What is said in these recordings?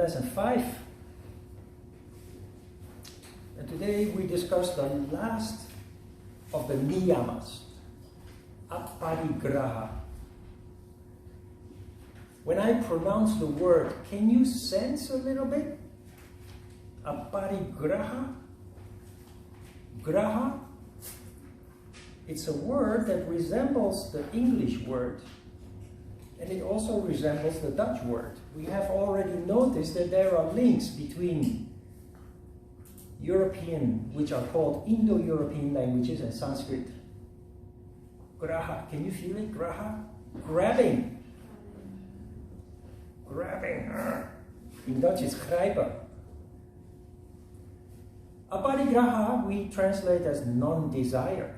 lesson 5. And today we discuss the last of the niyamas, Aparigraha. When I pronounce the word, can you sense a little bit? Aparigraha? Graha? It's a word that resembles the English word, and it also resembles the Dutch word. We have already noticed that there are links between European, which are called Indo-European languages, and Sanskrit. Graha, can you feel it? Graha? Grabbing. Grabbing. In Dutch it's grijpen. Aparigraha we translate as non-desire.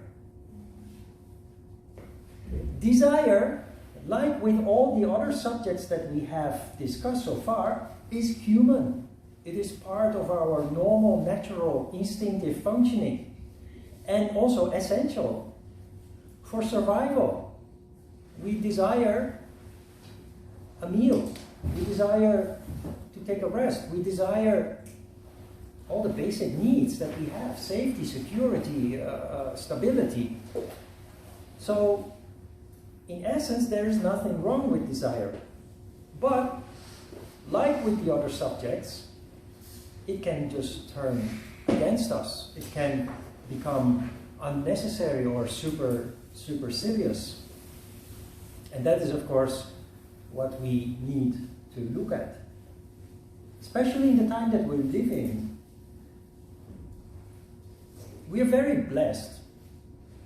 Desire, like with all the other subjects that we have discussed so far, is human. It is part of our normal, natural, instinctive functioning, and also essential for survival. We desire a meal. We desire to take a rest. We desire all the basic needs that we have: safety, security, stability. So, in essence, there is nothing wrong with desire. But, like with the other subjects, it can just turn against us. It can become unnecessary or supercilious. And that is, of course, what we need to look at. Especially in the time that we're living. We are very blessed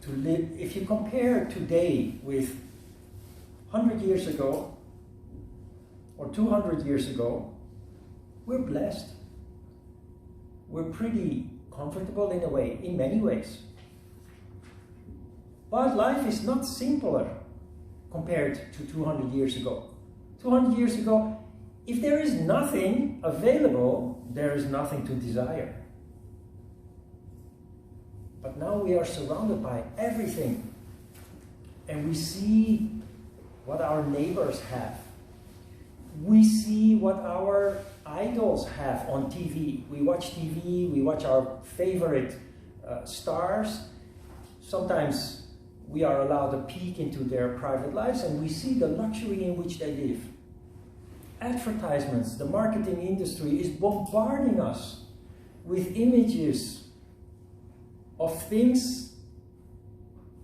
to live. If you compare today with 100 years ago or 200 years ago, we're blessed. We're pretty comfortable in a way, in many ways. But life is not simpler compared to 200 years ago. 200 years ago, if there is nothing available, there is nothing to desire. But now we are surrounded by everything. And we see what our neighbors have. We see what our idols have on TV. We watch TV, we watch our favorite stars. Sometimes we are allowed a peek into their private lives, and we see the luxury in which they live. Advertisements, the marketing industry is bombarding us with images of things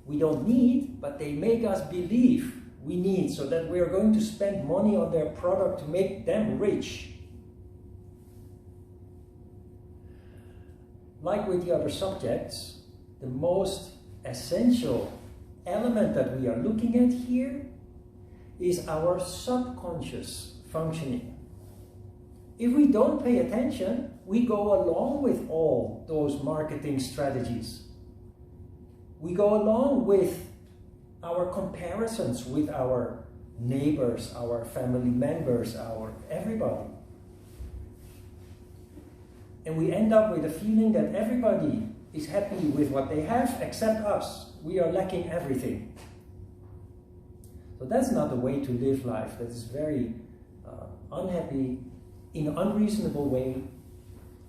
we don't need, but they make us believe we need, so that we are going to spend money on their product to make them rich. Like with the other subjects, the most essential element that we are looking at here is our subconscious functioning. If we don't pay attention, we go along with all those marketing strategies. We go along with our comparisons with our neighbors, our family members, everybody. And we end up with a feeling that everybody is happy with what they have except us. We are lacking everything. So that's not the way to live life. That is very unhappy, in an unreasonable way.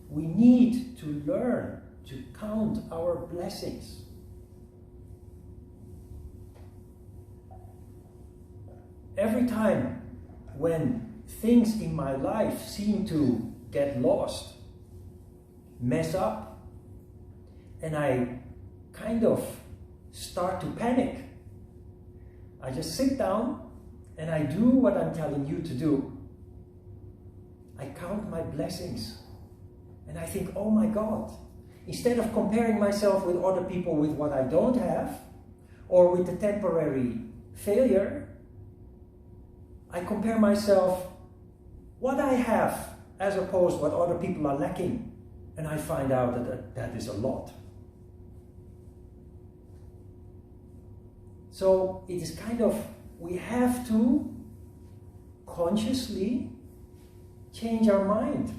We need to learn to count our blessings. Every time when things in my life seem to get lost, mess up, and I kind of start to panic, I just sit down and I do what I'm telling you to do. I count my blessings and I think, oh my God, instead of comparing myself with other people with what I don't have or with the temporary failure, I compare myself what I have as opposed to what other people are lacking, and I find out that is a lot. So it is kind of, we have to consciously change our mind.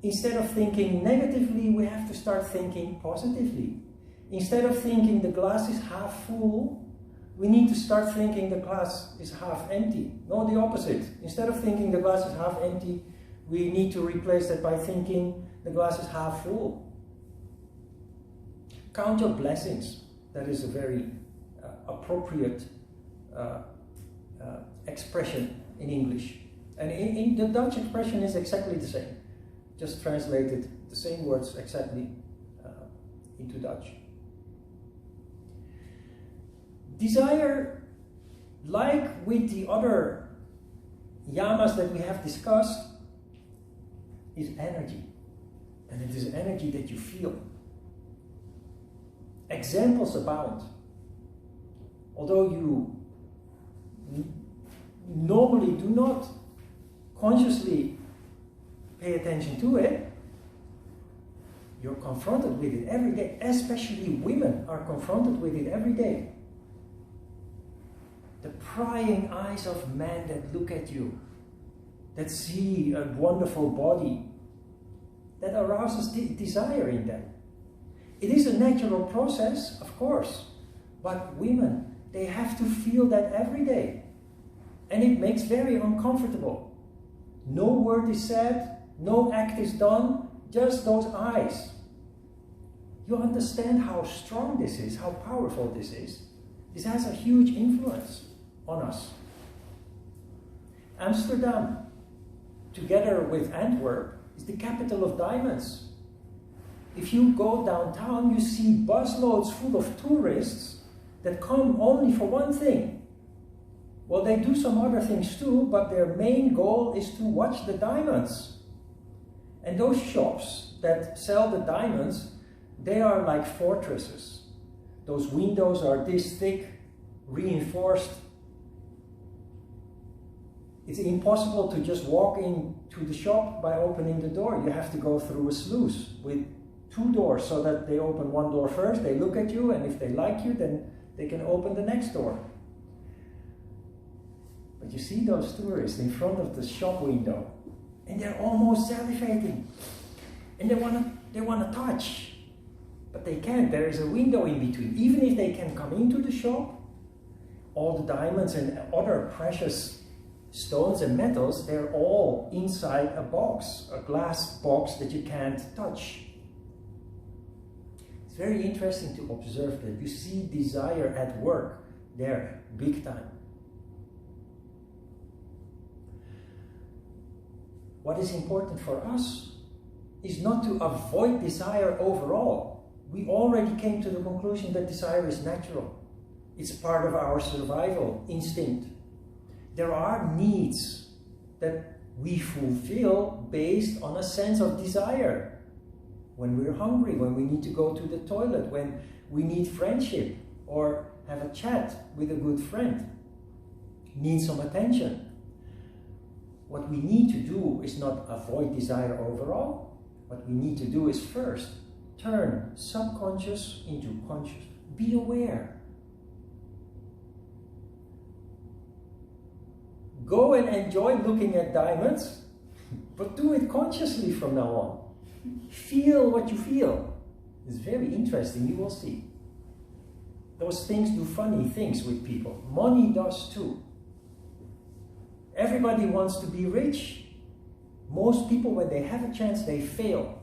Instead of thinking negatively, we have to start thinking positively. Instead of thinking the glass is half full, we need to start thinking the glass is half empty. No, the opposite. Instead of thinking the glass is half empty, we need to replace that by thinking the glass is half full. Count your blessings. That is a very appropriate expression in English. And in the Dutch expression is exactly the same. Just translated the same words exactly into Dutch. Desire, like with the other yamas that we have discussed, is energy. And it is energy that you feel. Examples abound. Although you normally do not consciously pay attention to it, you're confronted with it every day. Especially women are confronted with it every day. The prying eyes of men that look at you, that see a wonderful body, that arouses desire in them. It is a natural process, of course, but women, they have to feel that every day. And it makes very uncomfortable. No word is said, no act is done, just those eyes. You understand how strong this is, how powerful this is. This has a huge influence on us. Amsterdam, together with Antwerp, is the capital of diamonds. If you go downtown, you see busloads full of tourists that come only for one thing. Well, they do some other things too, but their main goal is to watch the diamonds. And those shops that sell the diamonds, they are like fortresses. Those windows are this thick, reinforced. It's impossible to just walk into the shop by opening the door. You have to go through a sluice with 2 doors so that they open one door first, they look at you, and if they like you, then they can open the next door. But you see those tourists in front of the shop window, and they're almost salivating. And they want to touch, but they can't. There is a window in between. Even if they can come into the shop, all the diamonds and other precious stones and metals, they're all inside a box, a glass box that you can't touch. It's very interesting to observe that. You see desire at work there, big time. What is important for us is not to avoid desire overall. We already came to the conclusion that desire is natural. It's part of our survival instinct. There are needs that we fulfill based on a sense of desire. When we're hungry, when we need to go to the toilet, when we need friendship or have a chat with a good friend, need some attention. What we need to do is not avoid desire overall. What we need to do is first turn subconscious into conscious. Be aware. Go and enjoy looking at diamonds, but do it consciously from now on. Feel what you feel. It's very interesting, you will see. Those things do funny things with people. Money does too. Everybody wants to be rich. Most people, when they have a chance, they fail.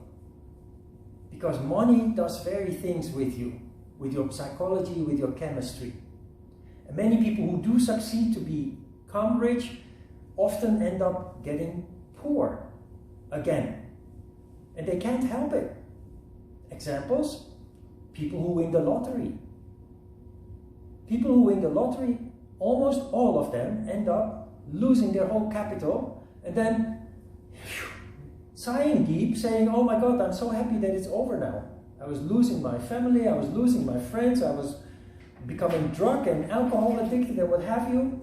Because money does very things with you, with your psychology, with your chemistry. And many people who do succeed to become rich often end up getting poor again. And they can't help it. Examples, people who win the lottery. People who win the lottery, almost all of them end up losing their whole capital and then sighing deep, saying, oh my God, I'm so happy that it's over now. I was losing my family, I was losing my friends, I was becoming drug and alcohol addicted and what have you.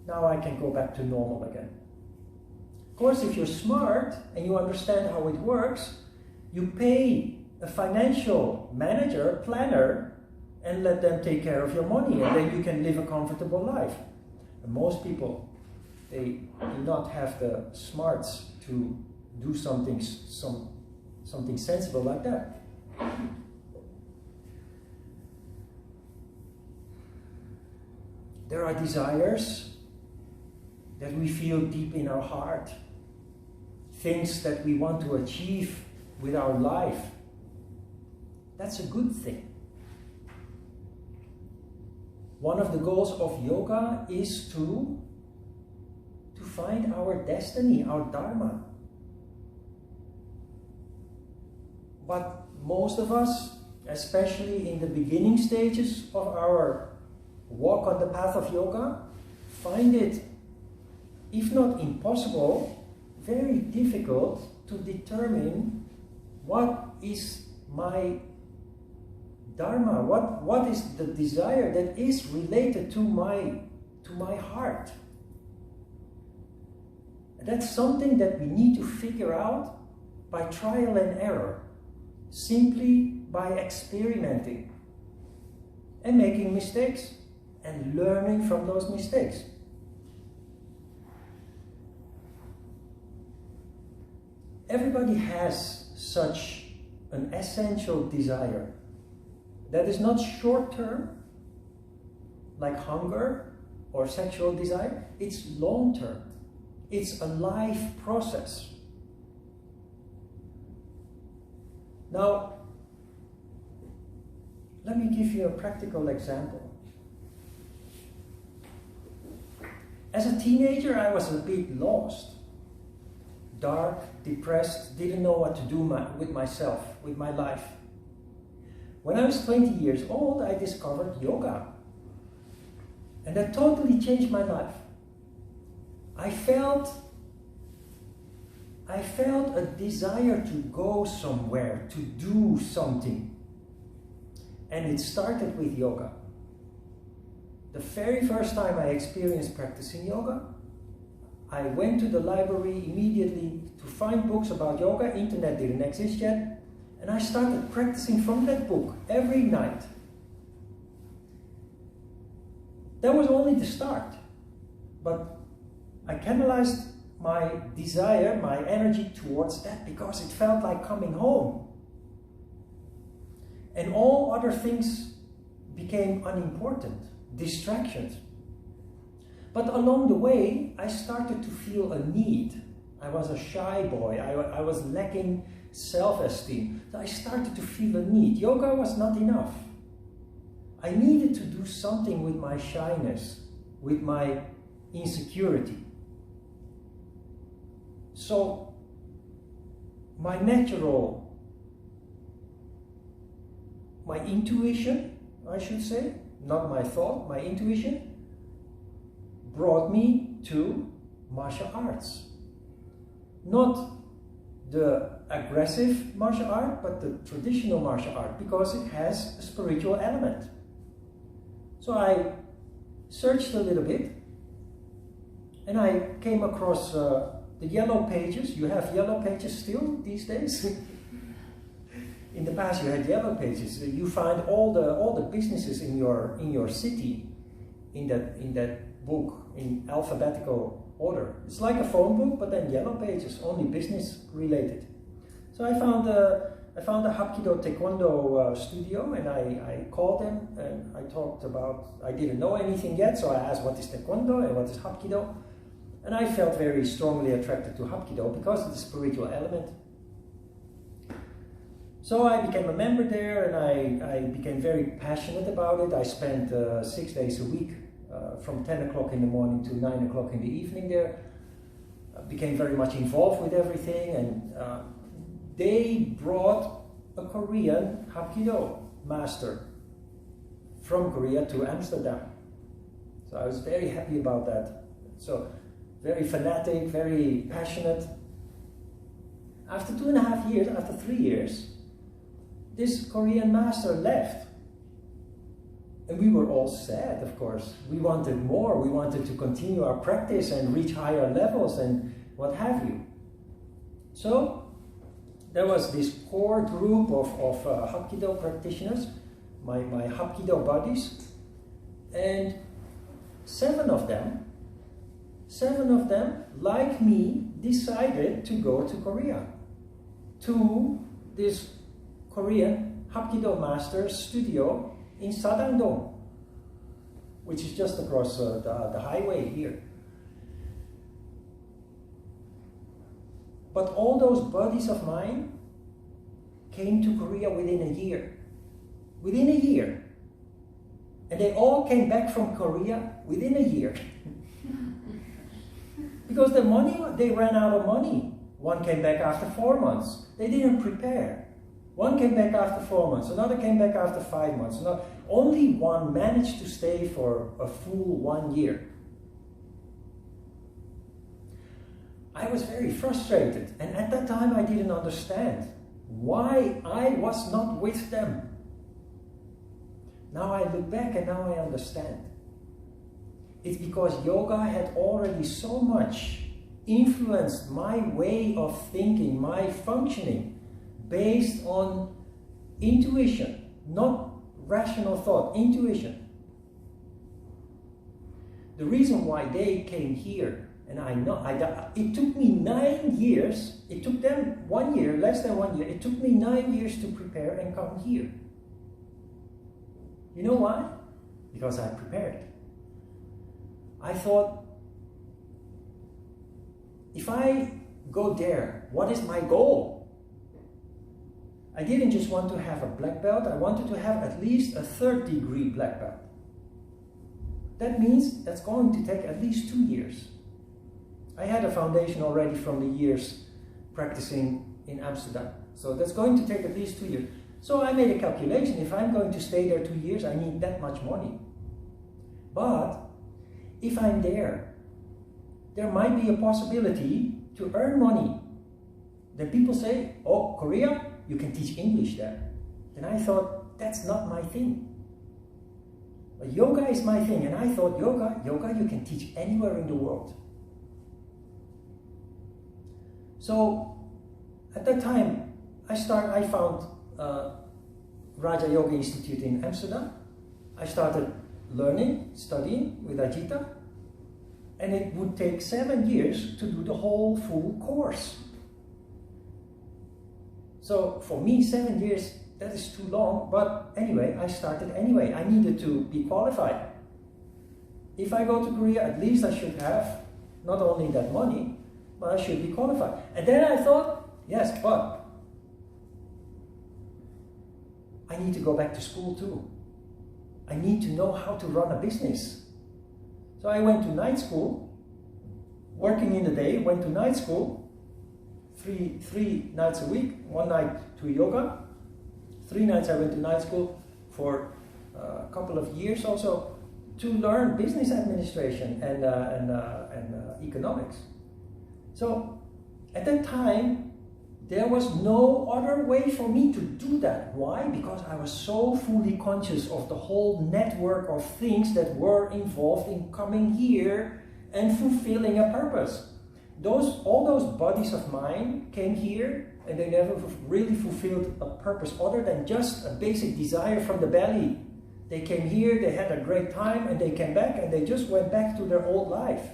Now I can go back to normal again. Of course, if you're smart and you understand how it works, you pay a financial manager, planner, and let them take care of your money, and then you can live a comfortable life. And most people, they do not have the smarts to do something sensible like that. There are desires that we feel deep in our heart, things that we want to achieve with our life. That's a good thing. One of the goals of yoga is to find our destiny, our dharma. But most of us, especially in the beginning stages of our walk on the path of yoga, find it, if not impossible, very difficult to determine what is my dharma, what is the desire that is related to my heart. And that's something that we need to figure out by trial and error, simply by experimenting and making mistakes and learning from those mistakes. Everybody has such an essential desire that is not short-term, like hunger or sexual desire. It's long-term. It's a life process. Now, let me give you a practical example. As a teenager, I was a bit lost, dark, depressed, didn't know what to do with myself, with my life. When I was 20 years old, I discovered yoga. And that totally changed my life. I felt a desire to go somewhere, to do something. And it started with yoga. The very first time I experienced practicing yoga, I went to the library immediately to find books about yoga. Internet didn't exist yet. And I started practicing from that book every night. That was only the start. But I canalized my desire, my energy towards that because it felt like coming home. And all other things became unimportant, distractions. But along the way, I started to feel a need. I was a shy boy. I was lacking self-esteem. So I started to feel a need. Yoga was not enough. I needed to do something with my shyness, with my insecurity. So my intuition, I should say, not my thought, my intuition, brought me to martial arts. Not the aggressive martial art, but the traditional martial art, because it has a spiritual element. So I searched a little bit, and I came across the yellow pages. You have yellow pages still these days? In the past, you had yellow pages. You find all the businesses in your city in that book in alphabetical order. It's like a phone book, but then yellow pages, only business related. So I found a Hapkido Taekwondo studio, and I called them and I talked about. I didn't know anything yet, so I asked what is Taekwondo and what is Hapkido, and I felt very strongly attracted to Hapkido because of the spiritual element. So I became a member there, and I became very passionate about it. I spent 6 days a week, from 10 o'clock in the morning to 9 o'clock in the evening there. I became very much involved with everything, and they brought a Korean Hapkido master from Korea to Amsterdam. So I was very happy about that. So very fanatic, very passionate. After 2.5 years, after 3 years, this Korean master left. And we were all sad, of course. We wanted more. We wanted to continue our practice and reach higher levels and what have you. So there was this core group of Hapkido practitioners, my Hapkido buddies, and seven of them, like me, decided to go to Korea, to this Korean Hapkido master's studio in Sadangdong. which is just across the highway here. But all those buddies of mine came to Korea within a year. Within a year. And they all came back from Korea within a year. Because they ran out of money. One came back after 4 months. They didn't prepare. One came back after 4 months. Another came back after 5 months. Only one managed to stay for a full 1 year. I was very frustrated. And at that time I didn't understand why I was not with them. Now I look back and now I understand. It's because yoga had already so much influenced my way of thinking, my functioning, based on intuition, not rational thought, intuition. The reason why they came here, and I know, it took me 9 years, it took them 1 year, less than 1 year, it took me 9 years to prepare and come here. You know why? Because I prepared. I thought, if I go there, what is my goal? I didn't just want to have a black belt, I wanted to have at least a 3rd-degree black belt. That means that's going to take at least 2 years. I had a foundation already from the years practicing in Amsterdam. So that's going to take at least 2 years. So I made a calculation. If I'm going to stay there 2 years, I need that much money. But if I'm there, there might be a possibility to earn money. Then people say, oh, Korea, you can teach English there. And I thought, that's not my thing. But yoga is my thing. And I thought, yoga you can teach anywhere in the world. So at that time, I found Raja Yoga Institute in Amsterdam. I started learning, studying with Ajita, and it would take 7 years to do the whole full course. So for me, 7 years, that is too long, but anyway, I started anyway. I needed to be qualified. If I go to Korea, at least I should have not only that money, but I should be qualified. And then I thought, yes, but I need to go back to school too. I need to know how to run a business. So I went to night school, working in the day, went to night school, three nights a week, 1 night to yoga. 3 nights I went to night school for a couple of years also to learn business administration and economics. So at that time, there was no other way for me to do that. Why? Because I was so fully conscious of the whole network of things that were involved in coming here and fulfilling a purpose. All those buddies of mine came here and they never really fulfilled a purpose other than just a basic desire from the belly. They came here, they had a great time, and they came back and they just went back to their old life.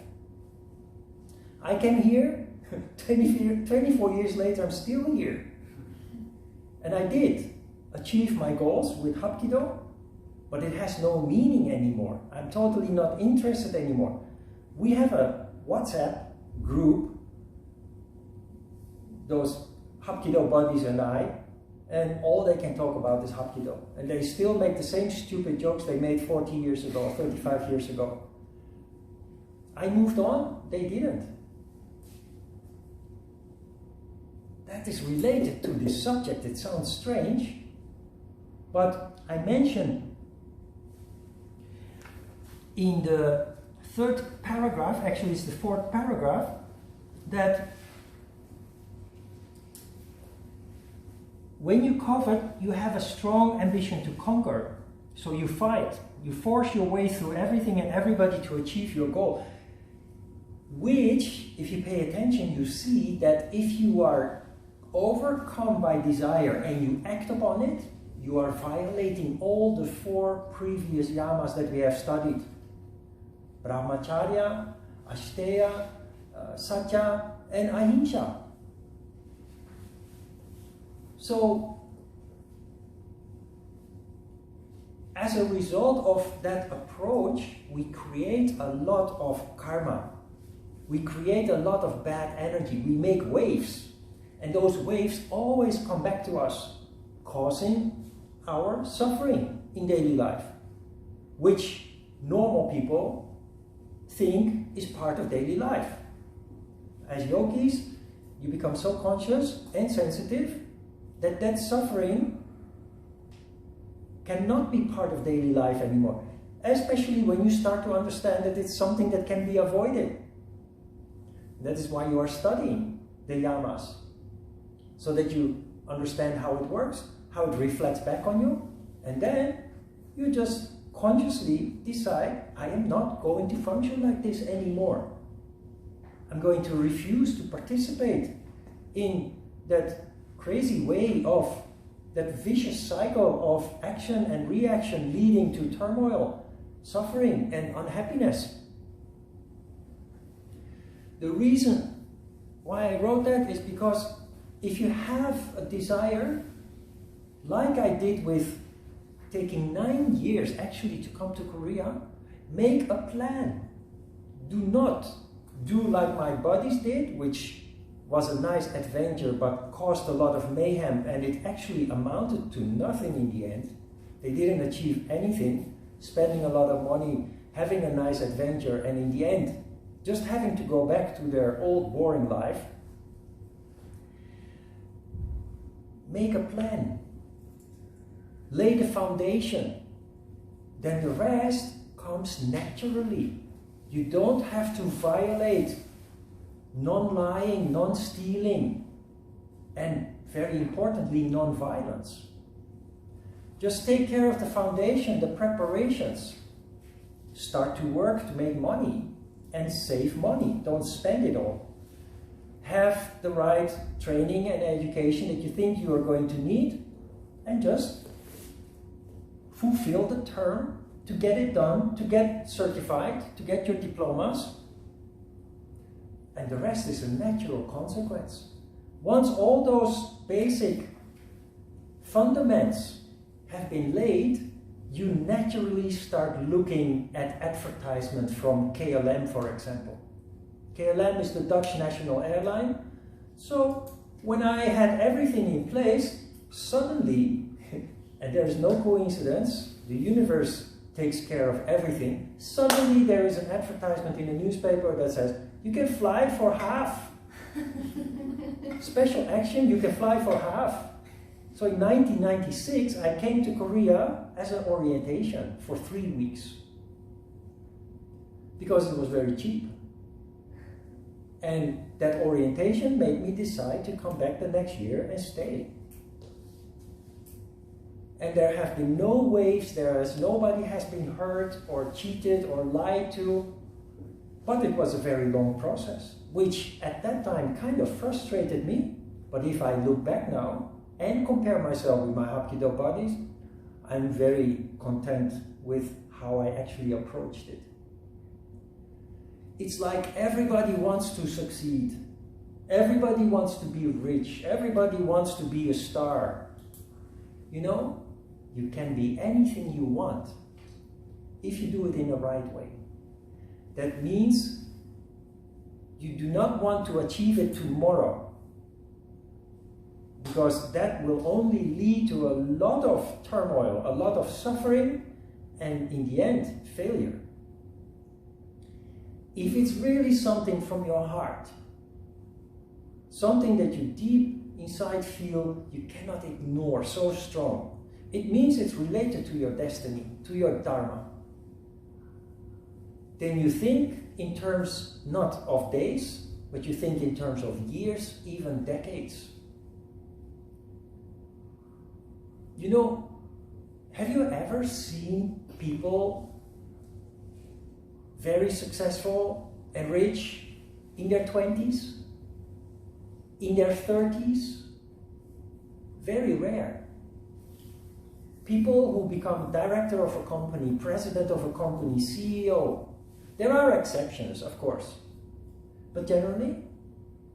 I came here, 24 years later, I'm still here. And I did achieve my goals with Hapkido, but it has no meaning anymore. I'm totally not interested anymore. We have a WhatsApp group, those Hapkido buddies and I, and all they can talk about is Hapkido. And they still make the same stupid jokes they made 40 years ago, 35 years ago. I moved on, they didn't. That is related to this subject. It sounds strange, but I mentioned in the 3rd paragraph, actually it's the 4th paragraph, that when you covet, you have a strong ambition to conquer. So you fight, you force your way through everything and everybody to achieve your goal. Which, if you pay attention, you see that if you are overcome by desire and you act upon it, you are violating all the 4 previous yamas that we have studied. Brahmacharya, Asteya, Satya, and Ahimsa. So, as a result of that approach, we create a lot of karma. We create a lot of bad energy. We make waves. And those waves always come back to us, causing our suffering in daily life, which normal people think is part of daily life. As yogis, you become so conscious and sensitive that that suffering cannot be part of daily life anymore, especially when you start to understand that it's something that can be avoided. That is why you are studying the yamas, so that you understand how it works, how it reflects back on you, and then you just consciously decide, I am not going to function like this anymore. I'm going to refuse to participate in that crazy way of that vicious cycle of action and reaction leading to turmoil, suffering, and unhappiness. The reason why I wrote that is because if you have a desire, like I did with taking 9 years actually to come to Korea, make a plan. Do not do like my buddies did, which was a nice adventure but caused a lot of mayhem, and it actually amounted to nothing in the end. They didn't achieve anything, spending a lot of money, having a nice adventure, and in the end just having to go back to their old boring life. Make a plan. Lay the foundation. Then the rest comes naturally. You don't have to violate non-lying, non-stealing, and very importantly, non-violence. Just take care of the foundation, the preparations. Start to work to make money and save money. Don't spend it all. Have the right training and education that you think you are going to need, and just fulfill the term to get it done, to get certified, to get your diplomas. And the rest is a natural consequence. Once all those basic fundaments have been laid, you naturally start looking at advertisements from KLM, for example. KLM is the Dutch national airline. So when I had everything in place, suddenly, and there is no coincidence, the universe takes care of everything, suddenly there is an advertisement in a newspaper that says, you can fly for half. Special action, you can fly for half. So in 1996, I came to Korea as an orientation for 3 weeks. Because it was very cheap. And that orientation made me decide to come back the next year and stay. And there have been no waves, nobody has been hurt or cheated or lied to. But it was a very long process, which at that time kind of frustrated me. But if I look back now and compare myself with my Hapkido buddies, I'm very content with how I actually approached it. It's like everybody wants to succeed. Everybody wants to be rich. Everybody wants to be a star. You know, you can be anything you want if you do it in the right way. That means you do not want to achieve it tomorrow, because that will only lead to a lot of turmoil, a lot of suffering, and in the end, failure. If it's really something from your heart, something that you deep inside feel you cannot ignore so strong, it means it's related to your destiny, to your dharma. Then you think in terms not of days, but you think in terms of years, even decades. You know, have you ever seen people very successful and rich in their 20s? In their 30s? Very rare. People who become director of a company, president of a company, CEO. There are exceptions, of course. But generally,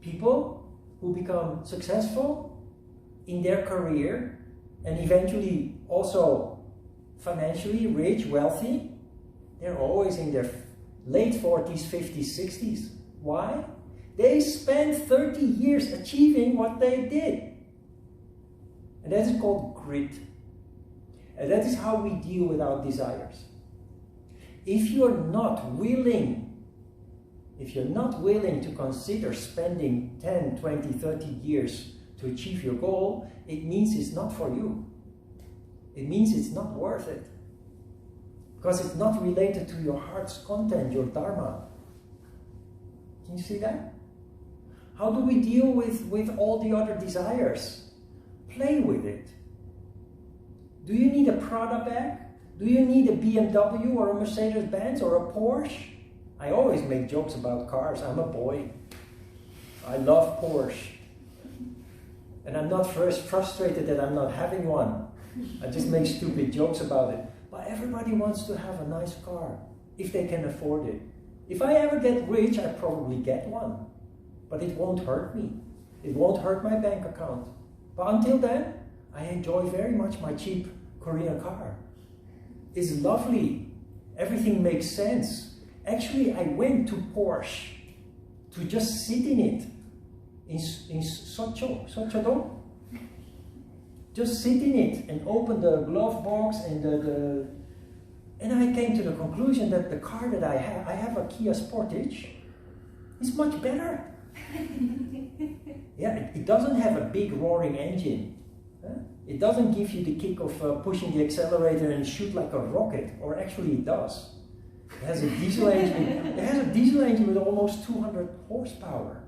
people who become successful in their career and eventually also financially rich, wealthy, they're always in their late 40s, 50s, 60s. Why? They spent 30 years achieving what they did. And that is called grit. And that is how we deal with our desires. If you're not willing to consider spending 10, 20, 30 years to achieve your goal, it means it's not for you. It means it's not worth it. Because it's not related to your heart's content, your dharma. Can you see that? How do we deal with all the other desires? Play with it. Do you need a Prada bag? Do you need a BMW or a Mercedes-Benz or a Porsche? I always make jokes about cars. I'm a boy. I love Porsche. And I'm not first frustrated that I'm not having one. I just make stupid jokes about it. But everybody wants to have a nice car, if they can afford it. If I ever get rich, I probably get one. But it won't hurt me. It won't hurt my bank account. But until then, I enjoy very much my cheap Korean car. It's lovely. Everything makes sense. Actually, I went to Porsche to just sit in it. In Sochodong. Just sit in it and open the glove box and and I came to the conclusion that the car that I have a Kia Sportage, is much better. Yeah, it doesn't have a big roaring engine. It doesn't give you the kick of pushing the accelerator and shoot like a rocket, or actually it does. It has a diesel engine. It has a diesel engine with almost 200 horsepower.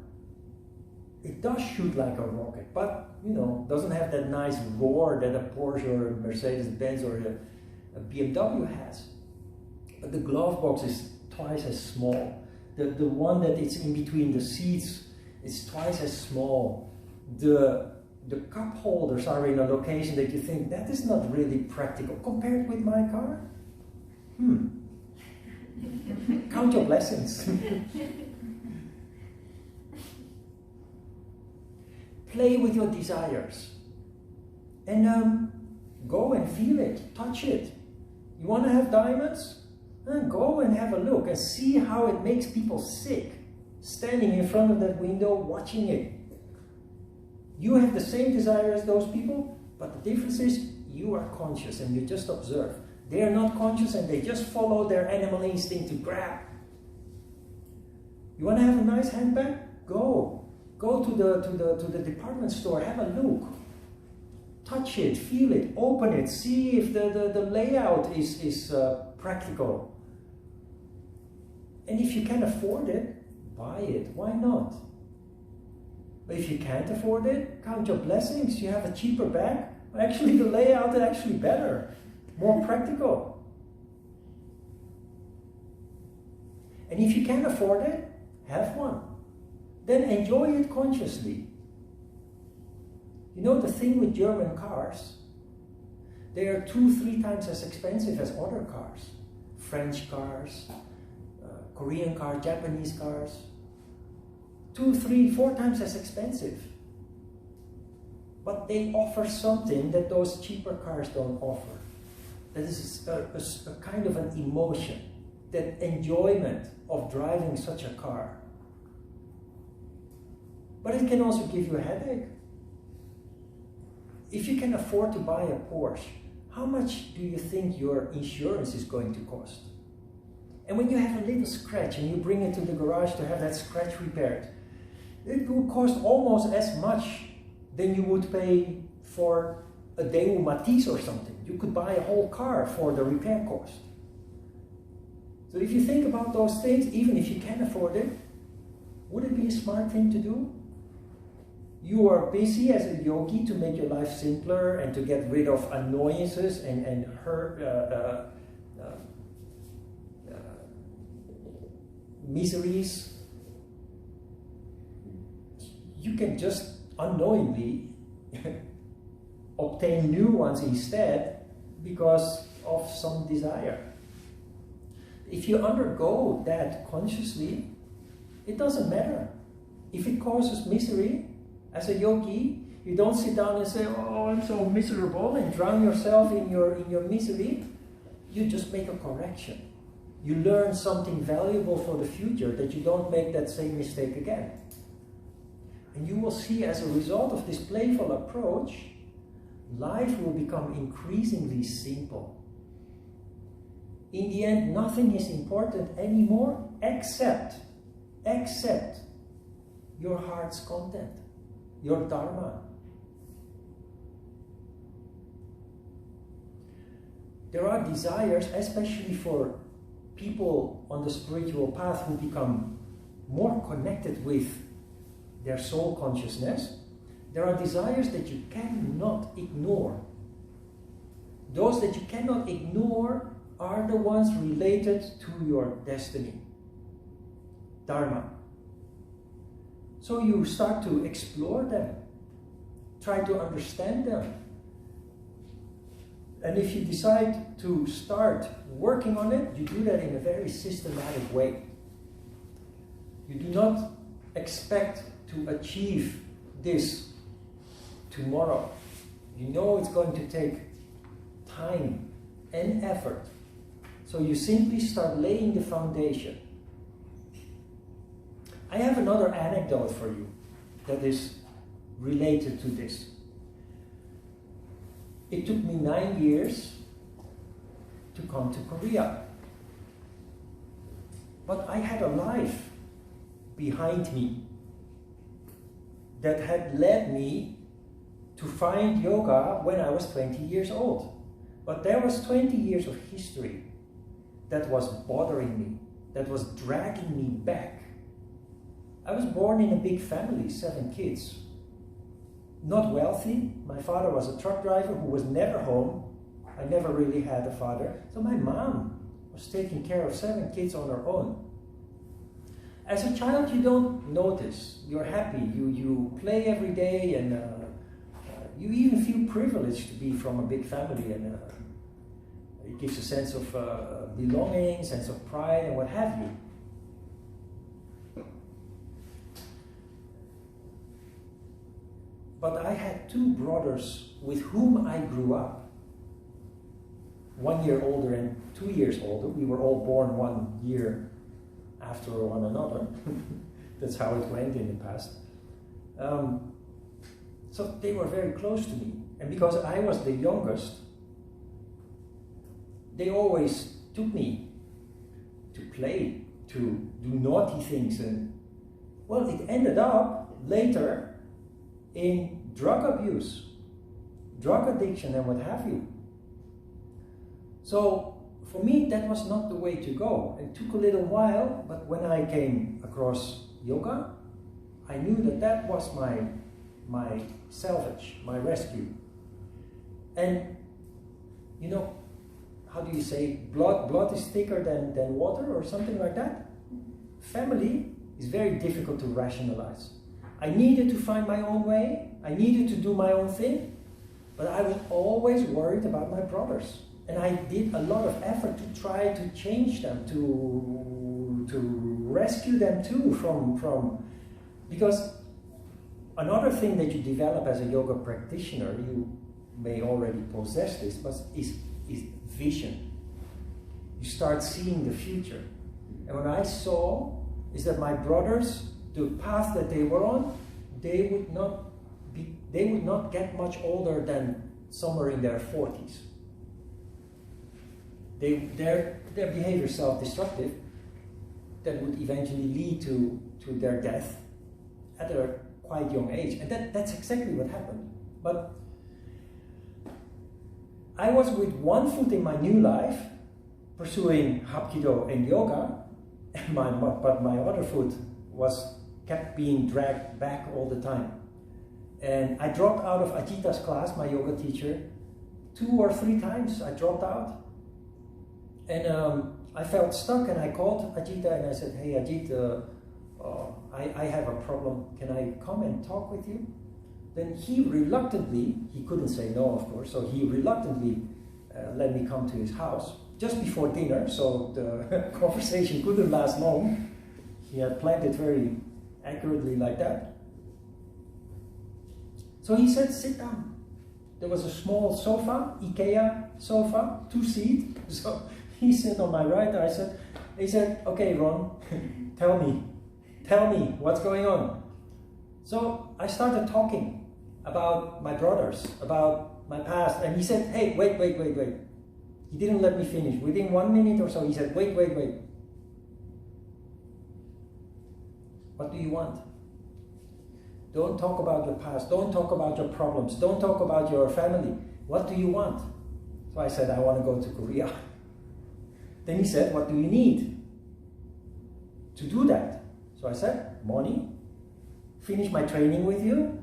It does shoot like a rocket, but doesn't have that nice roar that a Porsche or a Mercedes-Benz or a BMW has. But the glove box is twice as small. The one that is in between the seats is twice as small. The cup holders are in a location that you think that is not really practical compared with my car. Count your blessings. Play with your desires. And go and feel it, touch it. You want to have diamonds? Go and have a look and see how it makes people sick. Standing in front of that window, watching it. You have the same desire as those people, but the difference is you are conscious and you just observe. They are not conscious and they just follow their animal instinct to grab. You want to have a nice handbag? Go. Go to the department store, have a look. Touch it, feel it, open it, see if the layout is practical. And if you can afford it, buy it. Why not? But if you can't afford it, count your blessings. You have a cheaper bag. Actually, the layout is actually better, more practical. And if you can afford it, have one. Then enjoy it consciously. The thing with German cars, they are 2-3 times as expensive as other cars. French cars, Korean cars, Japanese cars. 2, 3, 4 times as expensive. But they offer something that those cheaper cars don't offer. That is a kind of an emotion, that enjoyment of driving such a car. But it can also give you a headache. If you can afford to buy a Porsche, how much do you think your insurance is going to cost? And when you have a little scratch and you bring it to the garage to have that scratch repaired, it will cost almost as much than you would pay for a Daewoo Matiz or something. You could buy a whole car for the repair cost. So if you think about those things, even if you can afford it, would it be a smart thing to do? You are busy as a yogi to make your life simpler and to get rid of annoyances and hurt, miseries. You can just unknowingly obtain new ones instead because of some desire. If you undergo that consciously, it doesn't matter. If it causes misery, as a yogi, you don't sit down and say, "Oh, I'm so miserable," and drown yourself in your misery. you just make a correction. You learn something valuable for the future, that you don't make that same mistake again. And you will see, as a result of this playful approach, life will become increasingly simple. In the end, nothing is important anymore except your heart's content, your dharma. There are desires, especially for people on the spiritual path who become more connected with their soul consciousness. There are desires that you cannot ignore. Those that you cannot ignore are the ones related to your destiny, dharma. So you start to explore them, try to understand them. And if you decide to start working on it, you do that in a very systematic way. You do not expect to achieve this tomorrow. You know it's going to take time and effort. So you simply start laying the foundation. I have another anecdote for you that is related to this. It took me 9 years to come to Korea. But I had a life behind me that had led me to find yoga when I was 20 years old. But there was 20 years of history that was bothering me, that was dragging me back. I was born in a big family, 7 kids. Not wealthy. My father was a truck driver who was never home. I never really had a father. So my mom was taking care of 7 kids on her own. As a child, you don't notice. You're happy. You play every day, and you even feel privileged to be from a big family. And it gives a sense of belonging, sense of pride, and what have you. But I had 2 brothers with whom I grew up. 1 year older and 2 years older. We were all born 1 year after one another. That's how it went in the past. So they were very close to me. And because I was the youngest, they always took me to play, to do naughty things. And well, it ended up later in drug abuse, drug addiction, and what have you. So for me, that was not the way to go. It took a little while, but when I came across yoga, I knew that that was my salvage, my rescue. And you know, how do you say, blood is thicker than water, or something like that? Family is very difficult to rationalize. I needed to find my own way. I needed to do my own thing. But I was always worried about my brothers. And I did a lot of effort to try to change them, to rescue them too from because another thing that you develop as a yoga practitioner, you may already possess this, but is vision. You start seeing the future. And what I saw is that my brothers, the path that they were on, they would not get much older than somewhere in their 40s. Their behavior is self-destructive. That would eventually lead to their death at a quite young age. And that's exactly what happened. But I was with one foot in my new life, pursuing Hapkido and yoga, but my other foot kept being dragged back all the time. And I dropped out of Ajita's class, my yoga teacher, 2 or 3 times. I dropped out. And I felt stuck, and I called Ajita and I said, "Hey Ajit, I have a problem. Can I come and talk with you?" Then he reluctantly, he couldn't say no, of course, so he reluctantly let me come to his house just before dinner, so the conversation couldn't last long. He had planned it very accurately like that. So he said, "Sit down. there was a small sofa, IKEA sofa, 2-seat. So he sat on my right. He said, okay, Ron, tell me what's going on. So I started talking about my brothers, about my past, and he said, hey, wait. He didn't let me finish. Within 1 minute or so, he said, wait. What do you want? Don't talk about your past. Don't talk about your problems. Don't talk about your family. What do you want? So I said, I want to go to Korea. Then he said, what do you need to do that? So I said, money, finish my training with you,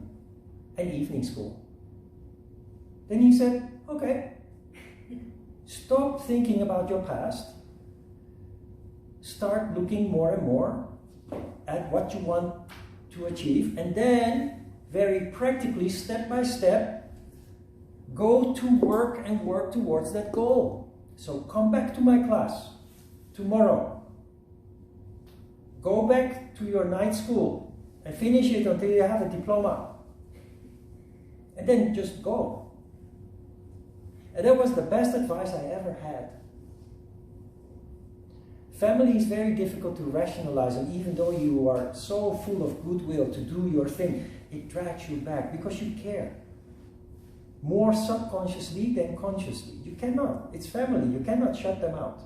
and evening school. Then he said, okay, stop thinking about your past. Start looking more and more at what you want to achieve, and then very practically, step by step, go to work and work towards that goal. So come back to my class tomorrow. Go back to your night school and finish it until you have a diploma. And then just go. And that was the best advice I ever had. Family is very difficult to rationalize, and even though you are so full of goodwill to do your thing, it drags you back because you care. More subconsciously than consciously. You cannot. It's family. You cannot shut them out.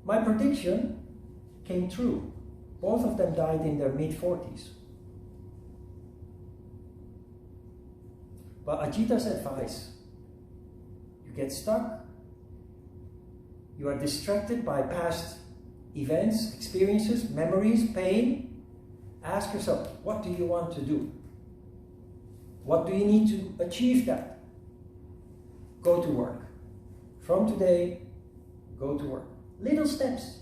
My prediction came true. Both of them died in their mid-40s. But Ajita's advice, you get stuck, you are distracted by past events, experiences, memories, pain. Ask yourself, what do you want to do? What do you need to achieve that? Go to work. From today, go to work. Little steps,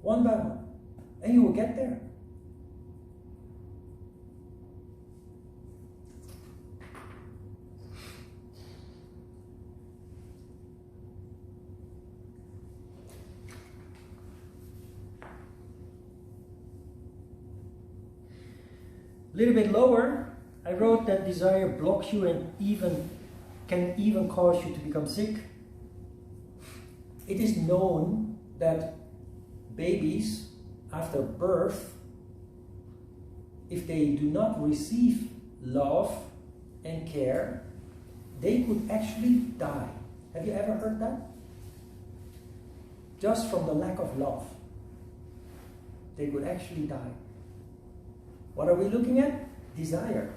one by one, and you will get there. A little bit lower, I wrote that desire blocks you and can even cause you to become sick. It is known that babies, after birth, if they do not receive love and care, they could actually die. Have you ever heard that? Just from the lack of love, they could actually die. What are we looking at? Desire.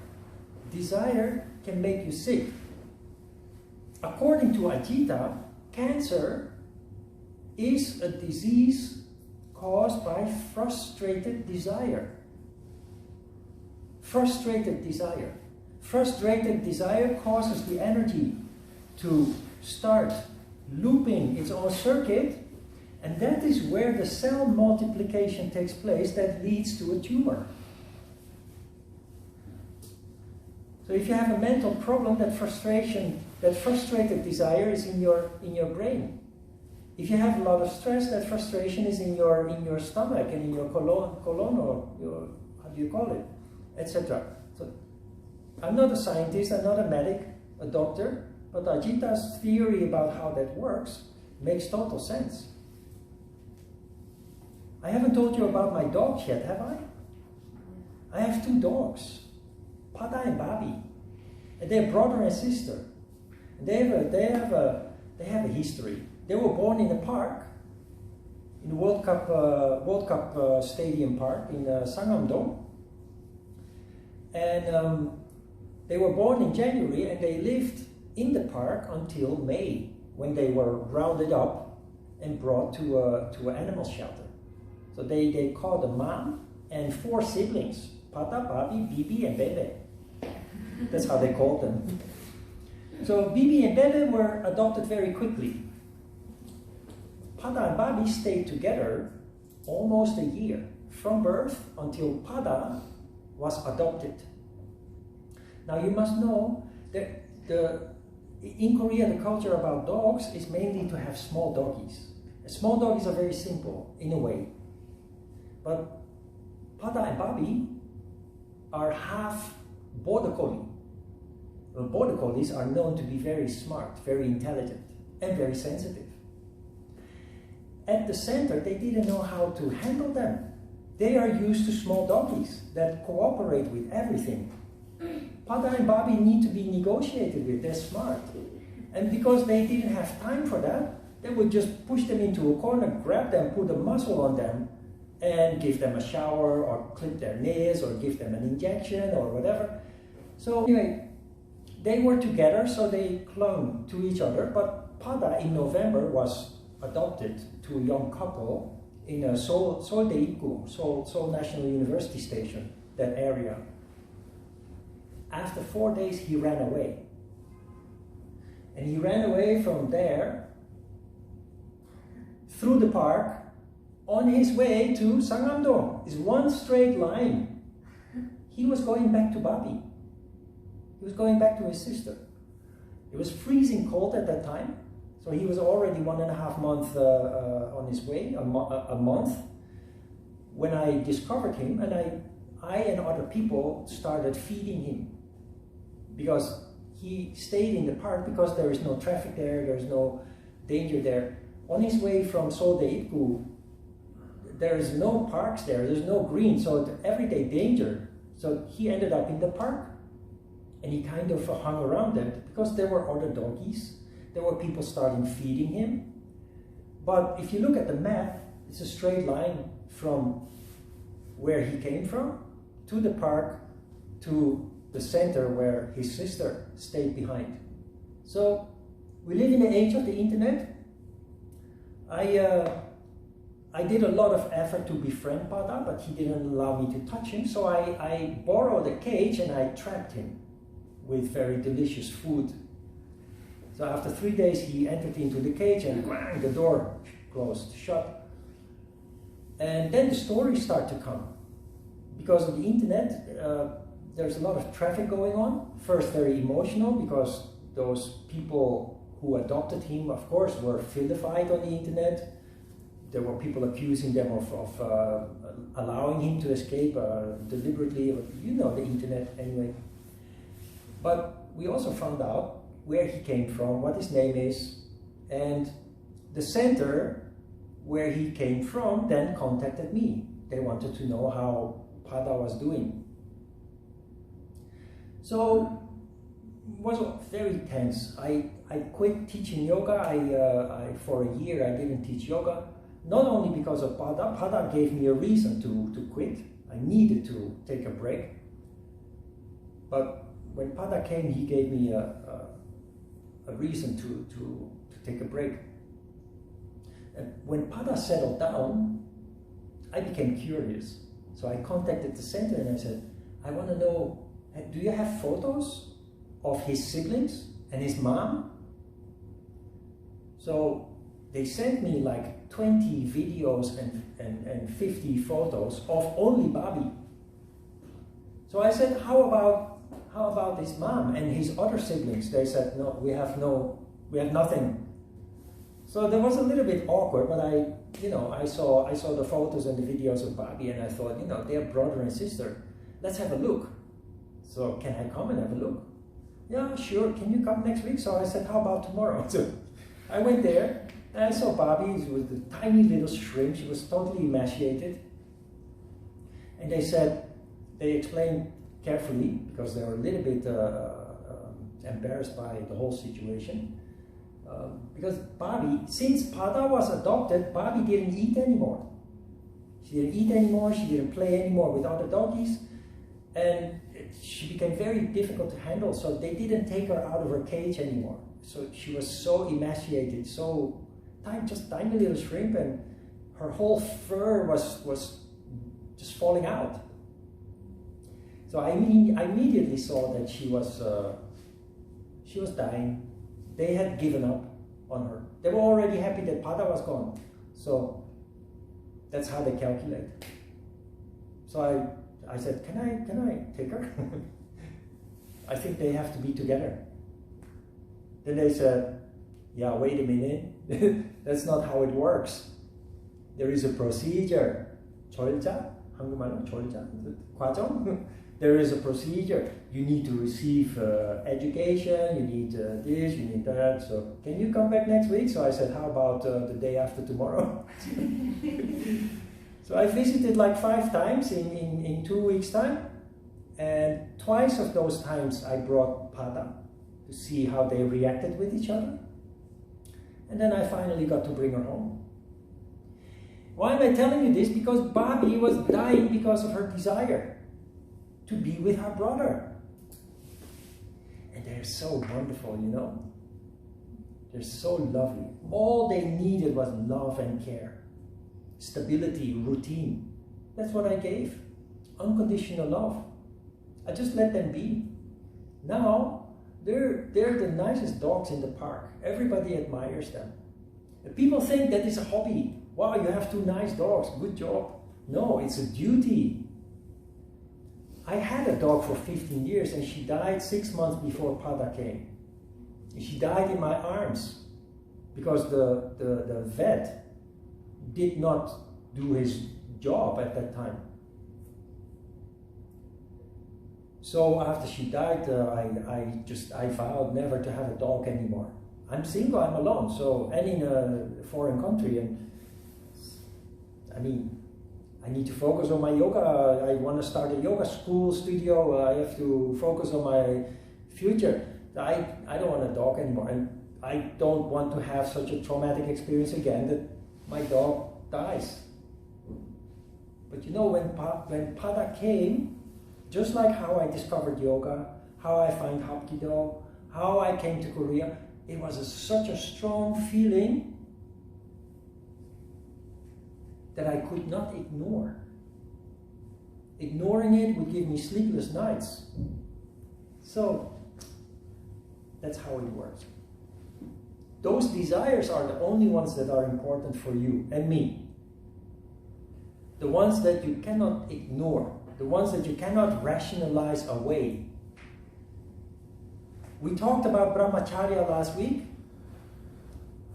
Desire can make you sick. According to Ajita, cancer is a disease caused by frustrated desire. Frustrated desire. Frustrated desire causes the energy to start looping its own circuit, and that is where the cell multiplication takes place that leads to a tumor. So if you have a mental problem, that frustrated desire is in your brain. If you have a lot of stress, that frustration is in your stomach and in your colon or your, how do you call it, etc. So I'm not a scientist, I'm not a medic, a doctor, but Ajita's theory about how that works makes total sense. I haven't told you about my dogs yet, have I? I have 2 dogs, Pada and Babi, and they're brother and sister. And they have a history. They were born in a park, in the World Cup Stadium Park in Sangam-dong. And they were born in January, and they lived in the park until May, when they were rounded up and brought to an animal shelter. So they called a mom and 4 siblings, Pata, Babi, Bibi, and Bebe. That's how they called them. So Bibi and Bebe were adopted very quickly. Pada and Babi stayed together almost a year, from birth until Pada was adopted. Now you must know that in Korea the culture about dogs is mainly to have small doggies. And small doggies are very simple in a way. But Pada and Babi are half border collie. Well, border collies are known to be very smart, very intelligent, and very sensitive. At the center, they didn't know how to handle them. They are used to small doggies that cooperate with everything. Pada and Bobby need to be negotiated with. They're smart. And because they didn't have time for that, they would just push them into a corner, grab them, put a muzzle on them, and give them a shower, or clip their nails, or give them an injection, or whatever. So anyway, they were together, so they clung to each other. But Pada in November was adopted to a young couple in Seoul National University Station, that area. After 4 days, he ran away. And he ran away from there, through the park, on his way to Sangam-dong. It's one straight line. He was going back to Bobby. He was going back to his sister. It was freezing cold at that time, so he was already 1.5 months on his way, a month, when I discovered him, and I and other people started feeding him, because he stayed in the park because there is no traffic there, there is no danger there. On his way from Seoul Daegu, there is no parks there, there's no green, so it's everyday danger. So he ended up in the park, and he kind of hung around it because there were other doggies. There were people starting feeding him. But if you look at the map, it's a straight line from where he came from to the park to the center where his sister stayed behind. So we live in the age of the internet. I did a lot of effort to befriend Pada, but he didn't allow me to touch him. So I borrowed a cage and I trapped him with very delicious food. So after 3 days, he entered into the cage and the door closed shut. And then the stories start to come. Because of the internet, there's a lot of traffic going on. First, very emotional, because those people who adopted him, of course, were vilified on the internet. There were people accusing them of allowing him to escape deliberately. You know the internet anyway. But we also found out where he came from, what his name is, and the center where he came from then contacted me. They wanted to know how Pada was doing. So it was very tense. I quit teaching yoga. For a year I didn't teach yoga, not only because of Pada. Pada gave me a reason to quit. I needed to take a break. But when Pada came, he gave me a reason to take a break. And when Pada settled down, I became curious. So I contacted the center and I said, I want to know, do you have photos of his siblings and his mom? So they sent me like 20 videos and 50 photos of only Bobby. So I said, how about his mom and his other siblings? They said, no, we have nothing. So that was a little bit awkward, but I saw the photos and the videos of Bobby, and I thought, they're brother and sister. Let's have a look. So can I come and have a look? Yeah, sure. Can you come next week? So I said, how about tomorrow? So I went there and I saw Bobby with a tiny little shrimp. She was totally emaciated. And they explained carefully, because they were a little bit embarrassed by the whole situation. Because Bobby, since Pada was adopted, Bobby didn't eat anymore. She didn't eat anymore, she didn't play anymore with other doggies, and she became very difficult to handle, so they didn't take her out of her cage anymore. So she was so emaciated, so just tiny little shrimp, and her whole fur was just falling out. So I immediately saw that she was dying. They had given up on her. They were already happy that Pada was gone. So that's how they calculate. So I said, can I take her? I think they have to be together. Then they said, yeah, wait a minute. That's not how it works. There is a procedure. 절자? 한국말로 절자? 과정? there is a procedure. You need to receive education, you need this, you need that. So can you come back next week? So I said, how about the day after tomorrow? So I visited like 5 times in 2 weeks' time. And twice of those times I brought Pada to see how they reacted with each other. And then I finally got to bring her home. Why am I telling you this? Because Bobby was dying because of her desire to be with her brother. And they're so wonderful, you know. They're so lovely. All they needed was love and care. Stability, routine. That's what I gave. Unconditional love. I just let them be. Now, they're the nicest dogs in the park. Everybody admires them. And people think that is a hobby. Wow, you have 2 nice dogs. Good job. No, it's a duty. I had a dog for 15 years and she died 6 months before Pada came. And she died in my arms because the vet did not do his job at that time. So after she died, I vowed never to have a dog anymore. I'm single, I'm alone, so, and in a foreign country, and I mean, I need to focus on my yoga. I want to start a yoga school, studio. I have to focus on my future. I don't want a dog anymore, and I don't want to have such a traumatic experience again that my dog dies. But you know, when Pada came, just like how I discovered yoga, how I find Hapkido, how I came to Korea, it was such a strong feeling that I could not ignore. Ignoring it would give me sleepless nights. So, that's how it works. Those desires are the only ones that are important for you and me. The ones that you cannot ignore. The ones that you cannot rationalize away. We talked about Brahmacharya last week.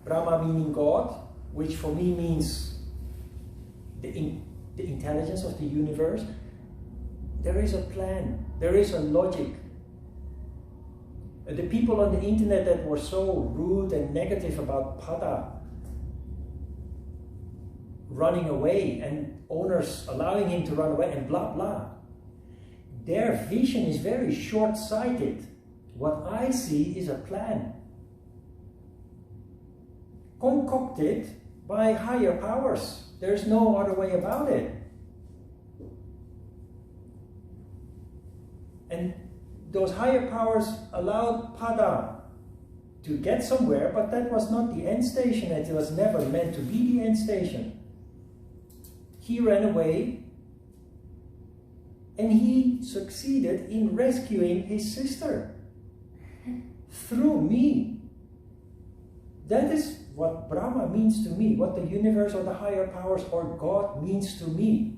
Brahma meaning God, which for me means the intelligence of the universe. There is a plan. There is a logic. The people on the internet that were so rude and negative about Pada running away and owners allowing him to run away and blah blah. Their vision is very short-sighted. What I see is a plan concocted by higher powers. There's no other way about it. And those higher powers allowed Pada to get somewhere, but that was not the end station. It was never meant to be the end station. He ran away and he succeeded in rescuing his sister through me. That is what Brahma means to me, what the universe or the higher powers or God means to me.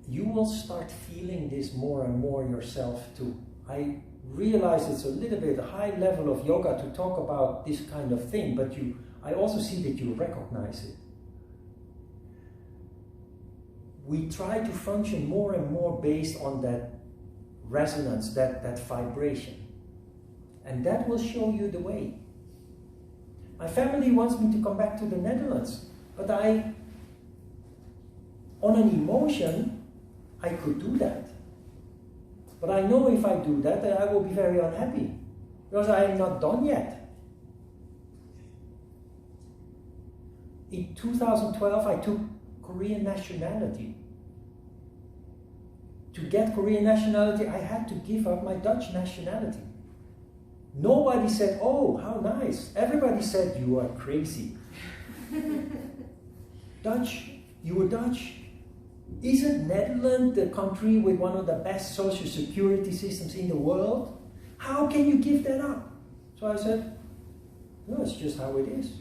You will start feeling this more and more yourself too. I realize it's a little bit a high level of yoga to talk about this kind of thing, but I also see that you recognize it. We try to function more and more based on that resonance, that vibration. And that will show you the way. My family wants me to come back to the Netherlands, but on an emotion, I could do that. But I know if I do that, I will be very unhappy, because I am not done yet. In 2012, I took Korean nationality. To get Korean nationality, I had to give up my Dutch nationality. Nobody said, oh, how nice. Everybody said, you are crazy. Dutch, you were Dutch. Isn't Netherlands the country with one of the best social security systems in the world? How can you give that up? So I said, no, it's just how it is.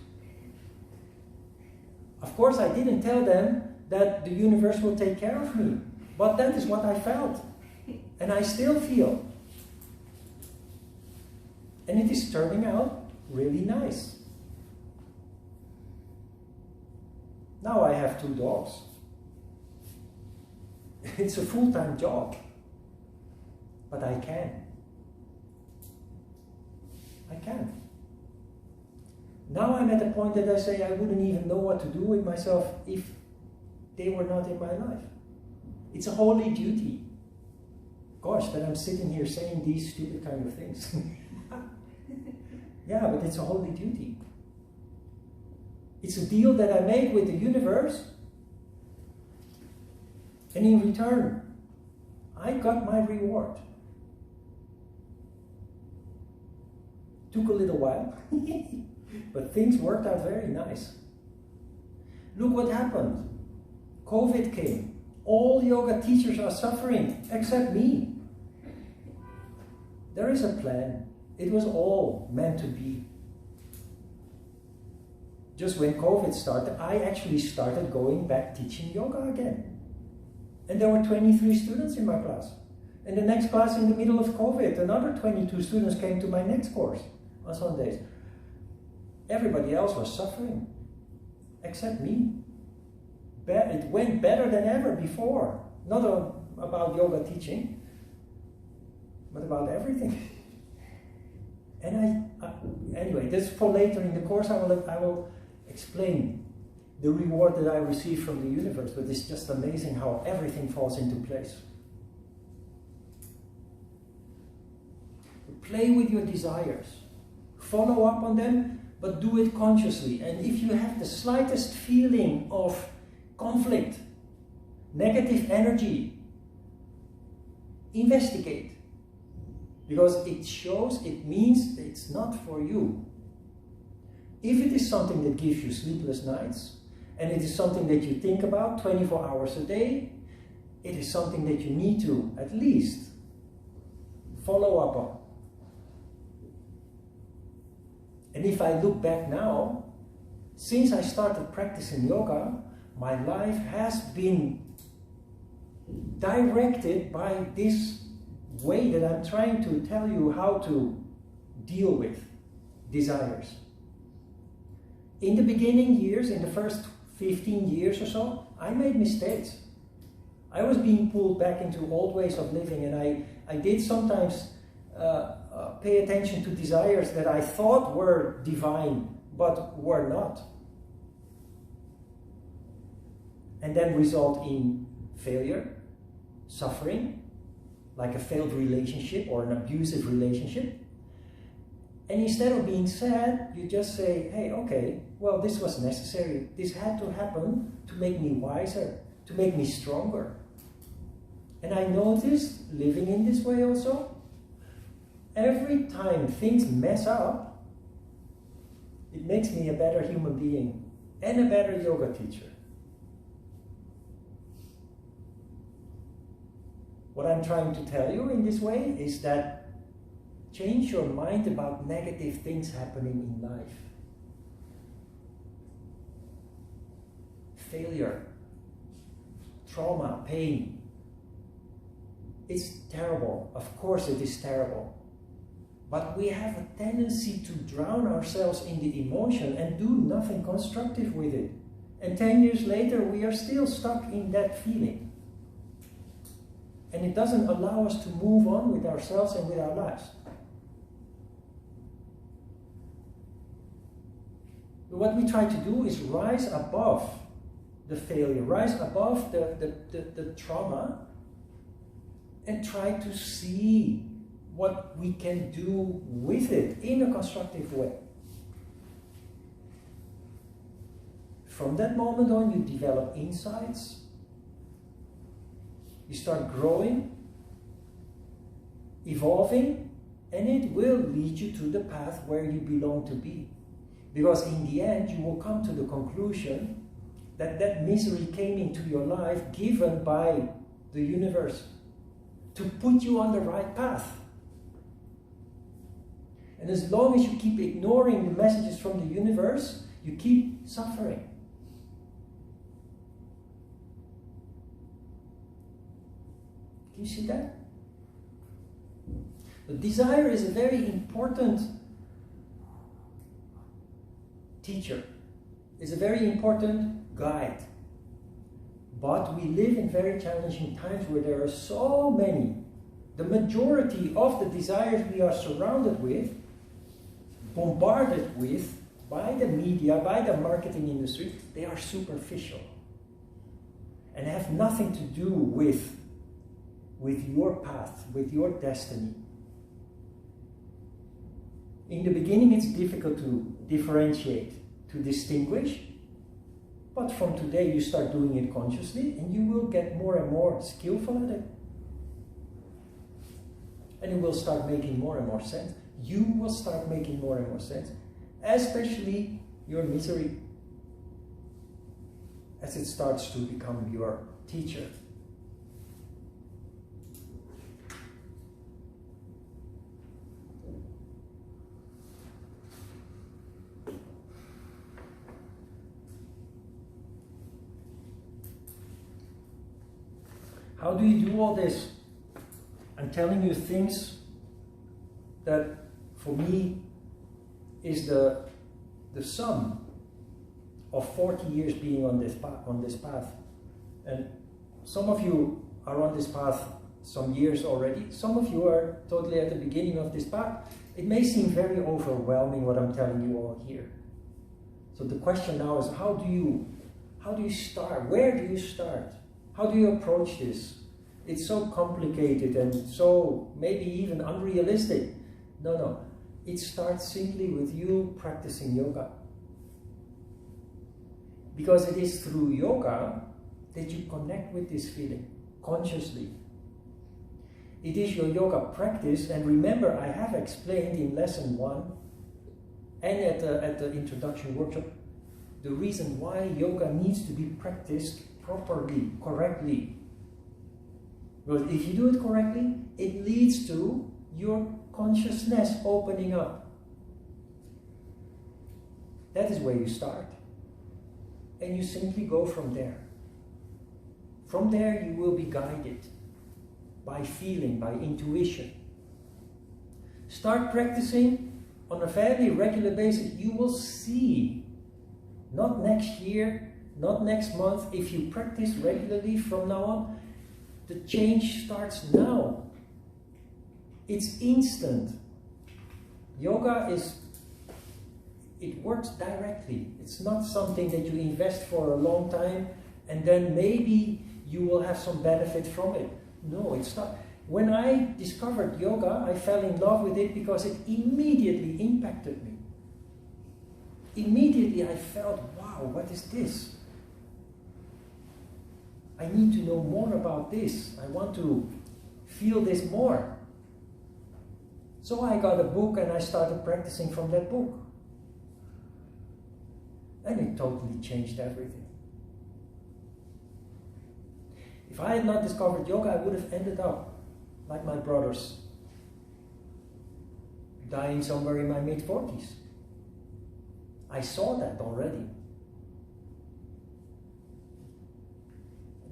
Of course, I didn't tell them that the universe will take care of me. But that is what I felt. And I still feel. And it is turning out really nice. Now I have 2 dogs. It's a full-time job. But I can. I can. Now I'm at the point that I say I wouldn't even know what to do with myself if they were not in my life. It's a holy duty. Gosh, that I'm sitting here saying these stupid kind of things. Yeah, but it's a holy duty. It's a deal that I make with the universe, and in return, I got my reward. Took a little while, but things worked out very nice. Look what happened. COVID came. All yoga teachers are suffering, except me. There is a plan. It was all meant to be. Just when COVID started, I actually started going back teaching yoga again. And there were 23 students in my class. And the next class in the middle of COVID, another 22 students came to my next course on Sundays. Everybody else was suffering, except me. It went better than ever before. Not about yoga teaching, but about everything. And anyway, this for later in the course. I will explain the reward that I received from the universe. But it's just amazing how everything falls into place. Play with your desires. Follow up on them, but do it consciously. And if you have the slightest feeling of conflict, negative energy, investigate. Because it means that it's not for you. If it is something that gives you sleepless nights, and it is something that you think about 24 hours a day, it is something that you need to at least follow up on. And if I look back now, since I started practicing yoga, my life has been directed by this way that I'm trying to tell you how to deal with desires. In the beginning years, in the first 15 years or so, I made mistakes. I was being pulled back into old ways of living, and I did sometimes pay attention to desires that I thought were divine, but were not. And then result in failure, suffering, like a failed relationship or an abusive relationship. And instead of being sad, you just say, hey, okay, well, this was necessary. This had to happen to make me wiser, to make me stronger. And I noticed, living in this way also, every time things mess up, it makes me a better human being and a better yoga teacher. What I'm trying to tell you in this way is that change your mind about negative things happening in life. Failure, trauma, pain. It's terrible. Of course it is terrible. But we have a tendency to drown ourselves in the emotion and do nothing constructive with it. And 10 years later, we are still stuck in that feeling. And it doesn't allow us to move on with ourselves and with our lives. What we try to do is rise above the failure, rise above the trauma, and try to see what we can do with it in a constructive way. From that moment on, you develop insights. You start growing, evolving, and it will lead you to the path where you belong to be. Because in the end, you will come to the conclusion that that misery came into your life given by the universe to put you on the right path. And as long as you keep ignoring the messages from the universe, you keep suffering. Can you see that? The desire is a very important teacher. It's a very important guide. But we live in very challenging times where there are so many. The majority of the desires we are surrounded with, bombarded with, by the media, by the marketing industry, they are superficial and have nothing to do with your path, with your destiny. In the beginning, it's difficult to differentiate, to distinguish, but from today you start doing it consciously and you will get more and more skillful at it. And it will start making more and more sense. You will start making more and more sense, especially your misery, as it starts to become your teacher. How do you do all this? I'm telling you things that for me is the sum of 40 years being on this path. And some of you are on this path some years already. Some of you are totally at the beginning of this path. It may seem very overwhelming what I'm telling you all here. So the question now is, how do you start? Where do you start? How do you approach this? It's so complicated and so maybe even unrealistic. No. It starts simply with you practicing yoga. Because it is through yoga that you connect with this feeling consciously. It is your yoga practice, and remember, I have explained in lesson 1 and at the introduction workshop the reason why yoga needs to be practiced properly, correctly. Because if you do it correctly, it leads to your consciousness opening up. That is where you start. And you simply go from there. From there you will be guided by feeling, by intuition. Start practicing on a fairly regular basis. You will see, not next year, not next month, if you practice regularly from now on, the change starts now. It's instant. Yoga it works directly. It's not something that you invest for a long time and then maybe you will have some benefit from it. No, it's not. When I discovered yoga, I fell in love with it because it immediately impacted me. Immediately I felt, wow, what is this? I need to know more about this. I want to feel this more. So I got a book and I started practicing from that book. And it totally changed everything. If I had not discovered yoga, I would have ended up like my brothers, dying somewhere in my mid-40s. I saw that already.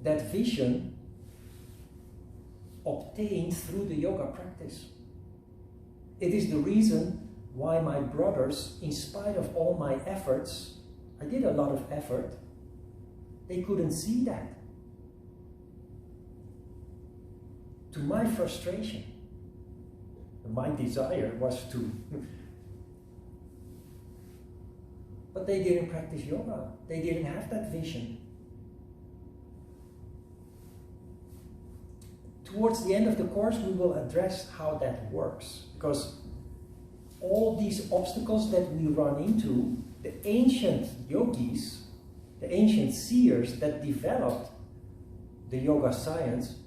That vision obtained through the yoga practice. It is the reason why my brothers, in spite of all my efforts, I did a lot of effort, they couldn't see that. To my frustration, my desire was to, but they didn't practice yoga. They didn't have that vision. Towards the end of the course, we will address how that works, because all these obstacles that we run into, the ancient yogis, the ancient seers that developed the yoga science,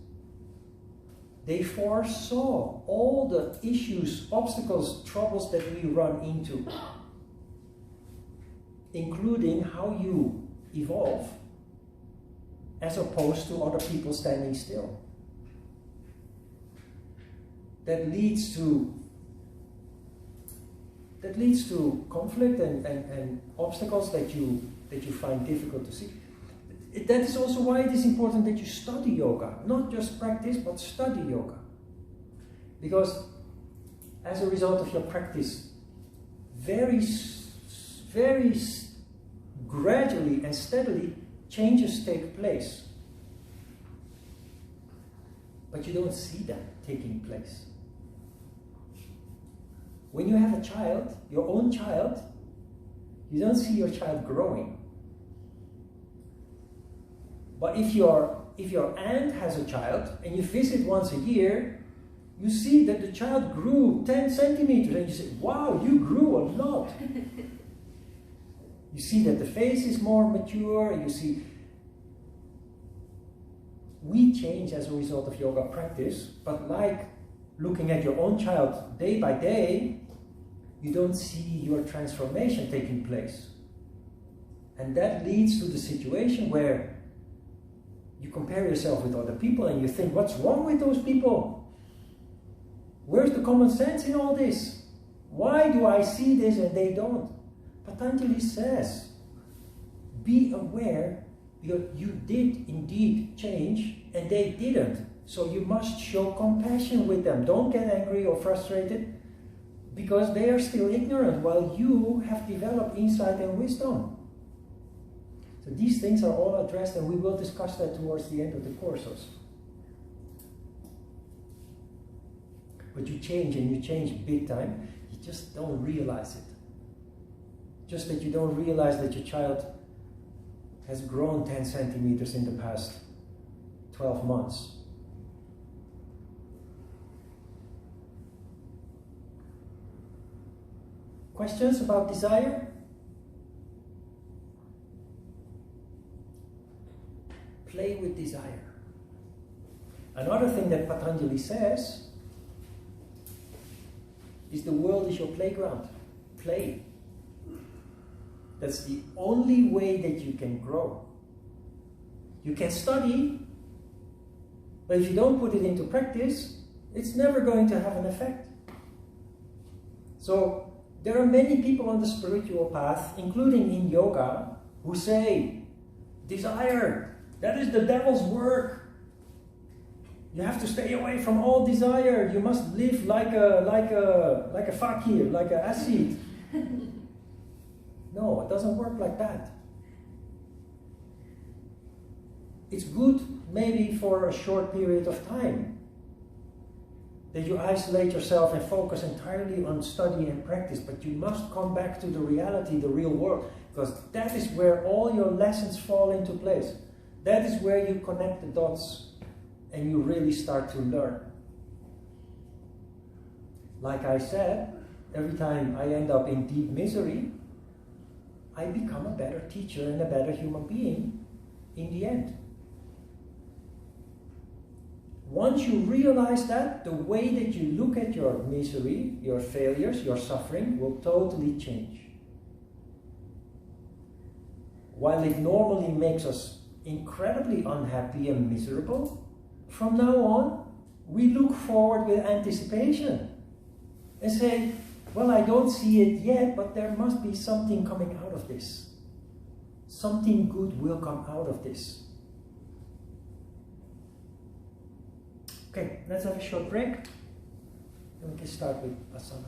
they foresaw all the issues, obstacles, troubles that we run into, including how you evolve as opposed to other people standing still. That leads to conflict and obstacles that you find difficult to see. That is also why it is important that you study yoga, not just practice, but study yoga. Because as a result of your practice, very gradually and steadily, changes take place. but you don't see that taking place. When you have a child, your own child, you don't see your child growing. But if your aunt has a child and you visit once a year, you see that the child grew 10 centimeters and you say, wow, you grew a lot. You see that the face is more mature, you see. We change as a result of yoga practice, but like looking at your own child day by day, you don't see your transformation taking place. And that leads to the situation where you compare yourself with other people and you think, what's wrong with those people? Where's the common sense in all this? Why do I see this and they don't? Patanjali says, be aware that you did indeed change and they didn't. So you must show compassion with them. Don't get angry or frustrated because they are still ignorant while you have developed insight and wisdom. So these things are all addressed and we will discuss that towards the end of the course also. But you change and you change big time. You just don't realize it. Just that you don't realize that your child has grown 10 centimeters in the past 12 months. Questions about desire? Play with desire. Another thing that Patanjali says is the world is your playground. Play. That's the only way that you can grow. You can study, but if you don't put it into practice, it's never going to have an effect. So there are many people on the spiritual path, including in yoga, who say, desire, that is the devil's work. You have to stay away from all desire. You must live like a fakir, like an ascetic. No, it doesn't work like that. It's good maybe for a short period of time that you isolate yourself and focus entirely on study and practice, but you must come back to the reality, the real world, because that is where all your lessons fall into place. That is where you connect the dots and you really start to learn. Like I said, every time I end up in deep misery, I become a better teacher and a better human being in the end. Once you realize that, the way that you look at your misery, your failures, your suffering will totally change. While it normally makes us incredibly unhappy and miserable, from now on, we look forward with anticipation and say, well, I don't see it yet, but there must be something coming out of this. Something good will come out of this. Okay, let's have a short break, and we can start with asana.